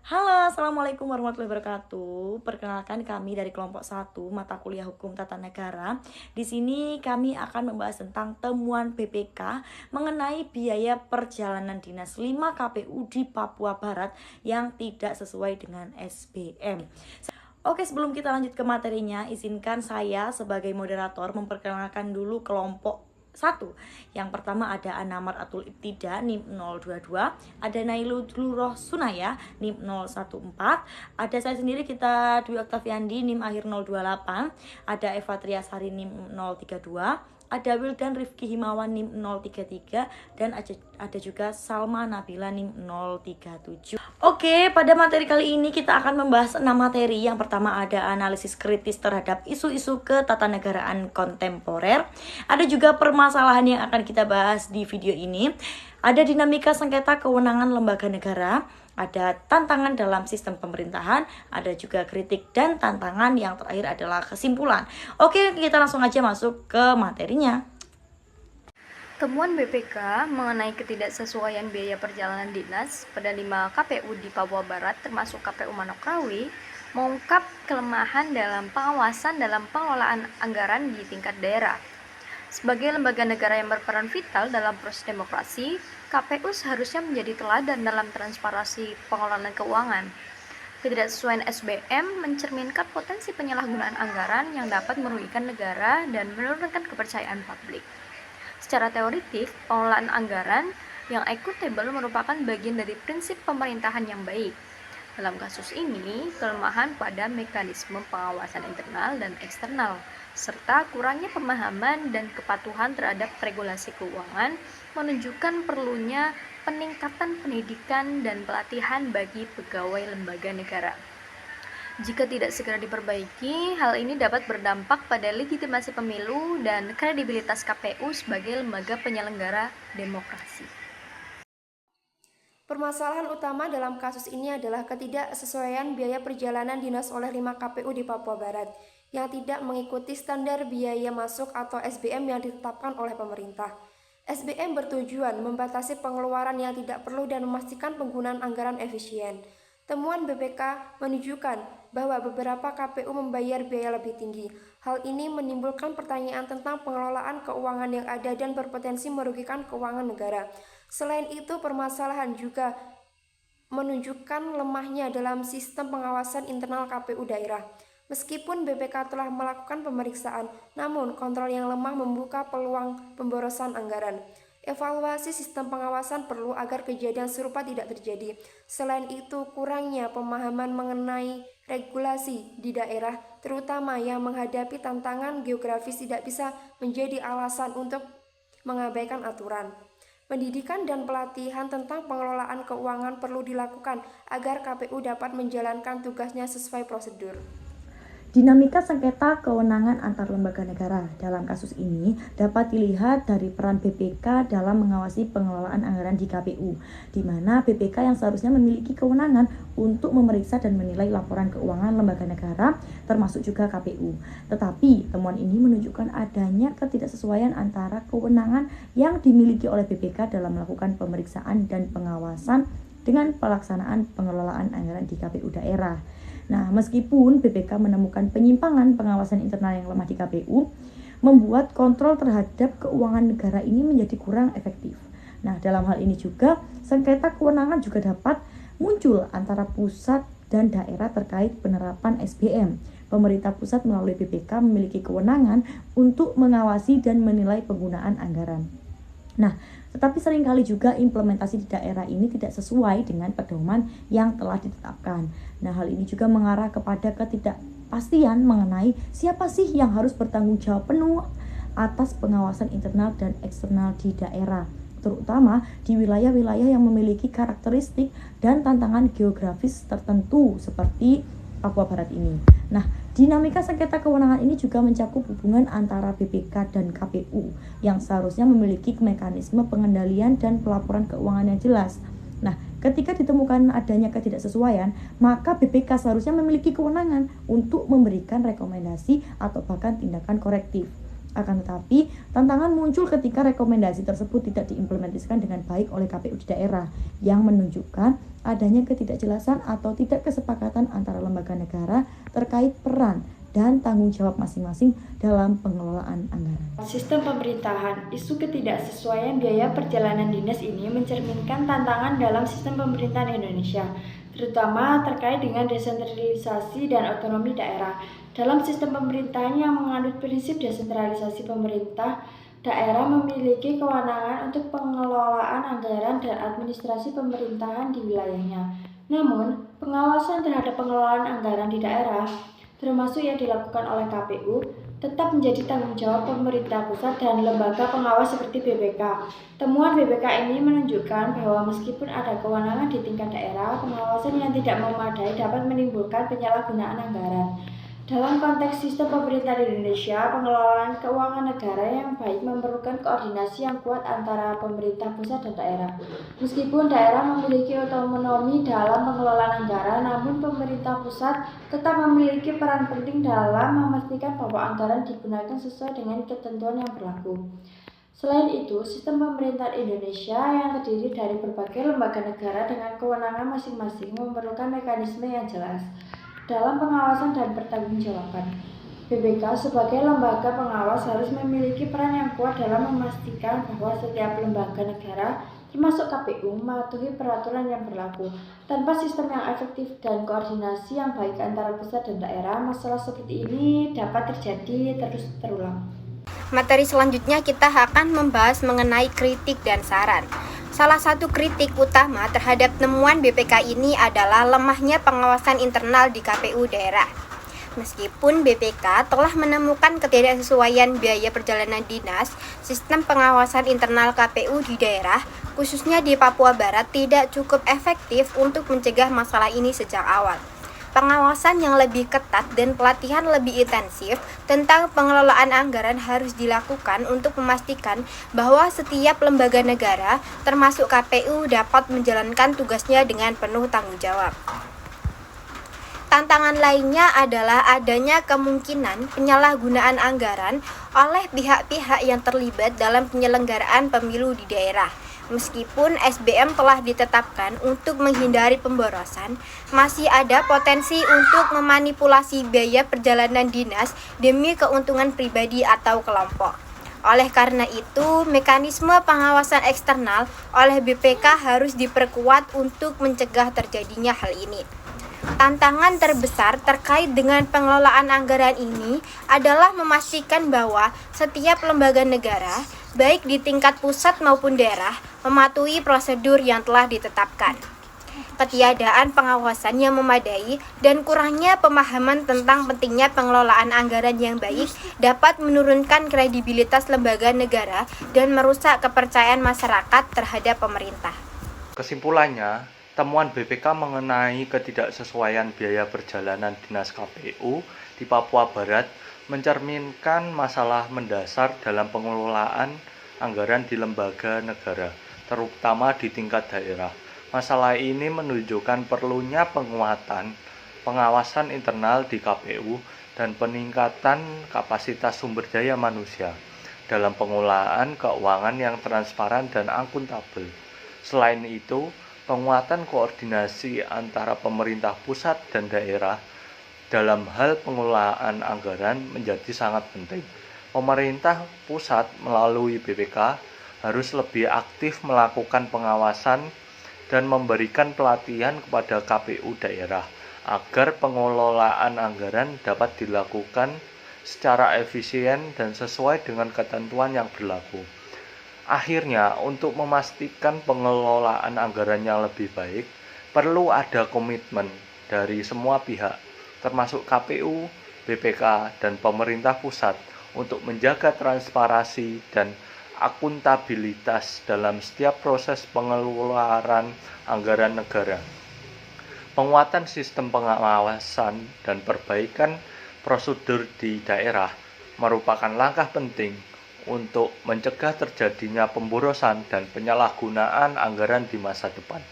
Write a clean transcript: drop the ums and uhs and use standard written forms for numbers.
Halo, Assalamualaikum warahmatullahi wabarakatuh. Perkenalkan kami dari kelompok 1 mata kuliah Hukum Tata Negara. Di sini kami akan membahas tentang temuan BPK mengenai biaya perjalanan dinas 5 KPU di Papua Barat yang tidak sesuai dengan SBM. Oke, sebelum kita lanjut ke materinya, izinkan saya sebagai moderator memperkenalkan dulu kelompok 1. Yang pertama ada Anamar Atul Ibtida NIM 022, ada Nailul Roh Sunaya NIM 014, ada saya sendiri kita Dwi Oktaviandi NIM akhir 028, ada Eva Triasari NIM 032, ada Wildan Rifki Himawan NIM 033, dan ada juga Salma Nabila NIM 037. Oke, pada materi kali ini kita akan membahas 6 materi. Yang pertama ada analisis kritis terhadap isu-isu ketatanegaraan kontemporer. Ada juga permasalahan yang akan kita bahas di video ini. Ada dinamika sengketa kewenangan lembaga negara, ada tantangan dalam sistem pemerintahan, ada juga kritik dan tantangan, yang terakhir adalah kesimpulan. Oke, kita langsung aja masuk ke materinya. Temuan BPK mengenai ketidaksesuaian biaya perjalanan dinas pada 5 KPU di Papua Barat termasuk KPU Manokwari mengungkap kelemahan dalam pengawasan dalam pengelolaan anggaran di tingkat daerah. Sebagai lembaga negara yang berperan vital dalam proses demokrasi, KPU seharusnya menjadi teladan dalam transparansi pengelolaan keuangan. Ketidaksesuaian SBM mencerminkan potensi penyalahgunaan anggaran yang dapat merugikan negara dan menurunkan kepercayaan publik. Secara teoritik, pengelolaan anggaran yang equitable merupakan bagian dari prinsip pemerintahan yang baik. Dalam kasus ini, kelemahan pada mekanisme pengawasan internal dan eksternal, serta kurangnya pemahaman dan kepatuhan terhadap regulasi keuangan menunjukkan perlunya peningkatan pendidikan dan pelatihan bagi pegawai lembaga negara. Jika tidak segera diperbaiki, hal ini dapat berdampak pada legitimasi pemilu dan kredibilitas KPU sebagai lembaga penyelenggara demokrasi. Permasalahan utama dalam kasus ini adalah ketidaksesuaian biaya perjalanan dinas oleh 5 KPU di Papua Barat yang tidak mengikuti standar biaya masuk atau SBM yang ditetapkan oleh pemerintah. SBM bertujuan membatasi pengeluaran yang tidak perlu dan memastikan penggunaan anggaran efisien. Temuan BPK menunjukkan bahwa beberapa KPU membayar biaya lebih tinggi. Hal ini menimbulkan pertanyaan tentang pengelolaan keuangan yang ada dan berpotensi merugikan keuangan negara. Selain itu, permasalahan juga menunjukkan lemahnya dalam sistem pengawasan internal KPU daerah. Meskipun BPK telah melakukan pemeriksaan, namun kontrol yang lemah membuka peluang pemborosan anggaran. Evaluasi sistem pengawasan perlu agar kejadian serupa tidak terjadi. Selain itu, kurangnya pemahaman mengenai regulasi di daerah, terutama yang menghadapi tantangan geografis, tidak bisa menjadi alasan untuk mengabaikan aturan. Pendidikan dan pelatihan tentang pengelolaan keuangan perlu dilakukan agar KPU dapat menjalankan tugasnya sesuai prosedur. Dinamika sengketa kewenangan antar lembaga negara dalam kasus ini dapat dilihat dari peran BPK dalam mengawasi pengelolaan anggaran di KPU, di mana BPK yang seharusnya memiliki kewenangan untuk memeriksa dan menilai laporan keuangan lembaga negara, termasuk juga KPU. Tetapi temuan ini menunjukkan adanya ketidaksesuaian antara kewenangan yang dimiliki oleh BPK dalam melakukan pemeriksaan dan pengawasan dengan pelaksanaan pengelolaan anggaran di KPU daerah. Nah, meskipun BPK menemukan penyimpangan pengawasan internal yang lemah di KPU, membuat kontrol terhadap keuangan negara ini menjadi kurang efektif. Nah, dalam hal ini juga, sengketa kewenangan juga dapat muncul antara pusat dan daerah terkait penerapan SBM. Pemerintah pusat melalui BPK memiliki kewenangan untuk mengawasi dan menilai penggunaan anggaran. Nah, tetapi seringkali juga implementasi di daerah ini tidak sesuai dengan pedoman yang telah ditetapkan. Nah, hal ini juga mengarah kepada ketidakpastian mengenai siapa sih yang harus bertanggung jawab penuh atas pengawasan internal dan eksternal di daerah, terutama di wilayah-wilayah yang memiliki karakteristik dan tantangan geografis tertentu seperti Papua Barat ini. Nah, dinamika sengketa kewenangan ini juga mencakup hubungan antara BPK dan KPU yang seharusnya memiliki mekanisme pengendalian dan pelaporan keuangan yang jelas. Nah, ketika ditemukan adanya ketidaksesuaian, maka BPK seharusnya memiliki kewenangan untuk memberikan rekomendasi atau bahkan tindakan korektif. Akan tetapi, tantangan muncul ketika rekomendasi tersebut tidak diimplementasikan dengan baik oleh KPU di daerah, yang menunjukkan adanya ketidakjelasan atau tidak kesepakatan antara lembaga negara terkait peran dan tanggung jawab masing-masing dalam pengelolaan anggaran. Sistem pemerintahan, isu ketidaksesuaian biaya perjalanan dinas ini mencerminkan tantangan dalam sistem pemerintahan Indonesia, terutama terkait dengan desentralisasi dan otonomi daerah. Dalam sistem pemerintahan yang menganut prinsip desentralisasi pemerintah, daerah memiliki kewenangan untuk pengelolaan anggaran dan administrasi pemerintahan di wilayahnya. Namun, pengawasan terhadap pengelolaan anggaran di daerah, termasuk yang dilakukan oleh KPU, tetap menjadi tanggung jawab pemerintah pusat dan lembaga pengawas seperti BPK. Temuan BPK ini menunjukkan bahwa meskipun ada kewenangan di tingkat daerah, pengawasan yang tidak memadai dapat menimbulkan penyalahgunaan anggaran. Dalam konteks sistem pemerintahan Indonesia, pengelolaan keuangan negara yang baik memerlukan koordinasi yang kuat antara pemerintah pusat dan daerah. Meskipun daerah memiliki otonomi dalam pengelolaan anggaran, namun pemerintah pusat tetap memiliki peran penting dalam memastikan bahwa anggaran digunakan sesuai dengan ketentuan yang berlaku. Selain itu, sistem pemerintahan Indonesia yang terdiri dari berbagai lembaga negara dengan kewenangan masing-masing memerlukan mekanisme yang jelas dalam pengawasan dan pertanggungjawaban. BPK sebagai lembaga pengawas harus memiliki peran yang kuat dalam memastikan bahwa setiap lembaga negara, termasuk KPU, mematuhi peraturan yang berlaku. Tanpa sistem yang efektif dan koordinasi yang baik antara pusat dan daerah, masalah seperti ini dapat terjadi terus terulang. Materi selanjutnya kita akan membahas mengenai kritik dan saran. Salah satu kritik utama terhadap temuan BPK ini adalah lemahnya pengawasan internal di KPU daerah. Meskipun BPK telah menemukan ketidaksesuaian biaya perjalanan dinas, sistem pengawasan internal KPU di daerah, khususnya di Papua Barat, tidak cukup efektif untuk mencegah masalah ini sejak awal. Pengawasan yang lebih ketat dan pelatihan lebih intensif tentang pengelolaan anggaran harus dilakukan untuk memastikan bahwa setiap lembaga negara, termasuk KPU, dapat menjalankan tugasnya dengan penuh tanggung jawab. Tantangan lainnya adalah adanya kemungkinan penyalahgunaan anggaran oleh pihak-pihak yang terlibat dalam penyelenggaraan pemilu di daerah. Meskipun SBM telah ditetapkan untuk menghindari pemborosan, masih ada potensi untuk memanipulasi biaya perjalanan dinas demi keuntungan pribadi atau kelompok. Oleh karena itu, mekanisme pengawasan eksternal oleh BPK harus diperkuat untuk mencegah terjadinya hal ini. Tantangan terbesar terkait dengan pengelolaan anggaran ini adalah memastikan bahwa setiap lembaga negara, baik di tingkat pusat maupun daerah, mematuhi prosedur yang telah ditetapkan. Ketiadaan pengawasan yang memadai dan kurangnya pemahaman tentang pentingnya pengelolaan anggaran yang baik dapat menurunkan kredibilitas lembaga negara dan merusak kepercayaan masyarakat terhadap pemerintah. Kesimpulannya, temuan BPK mengenai ketidaksesuaian biaya perjalanan dinas KPU di Papua Barat mencerminkan masalah mendasar dalam pengelolaan anggaran di lembaga negara, terutama di tingkat daerah. Masalah ini menunjukkan perlunya penguatan pengawasan internal di KPU dan peningkatan kapasitas sumber daya manusia dalam pengelolaan keuangan yang transparan dan akuntabel. Selain itu, penguatan koordinasi antara pemerintah pusat dan daerah dalam hal pengelolaan anggaran menjadi sangat penting. Pemerintah pusat melalui BPK harus lebih aktif melakukan pengawasan dan memberikan pelatihan kepada KPU daerah agar pengelolaan anggaran dapat dilakukan secara efisien dan sesuai dengan ketentuan yang berlaku. Akhirnya, untuk memastikan pengelolaan anggaran yang lebih baik, perlu ada komitmen dari semua pihak, termasuk KPU, BPK, dan pemerintah pusat untuk menjaga transparansi dan akuntabilitas dalam setiap proses pengeluaran anggaran negara. Penguatan sistem pengawasan dan perbaikan prosedur di daerah merupakan langkah penting untuk mencegah terjadinya pemborosan dan penyalahgunaan anggaran di masa depan.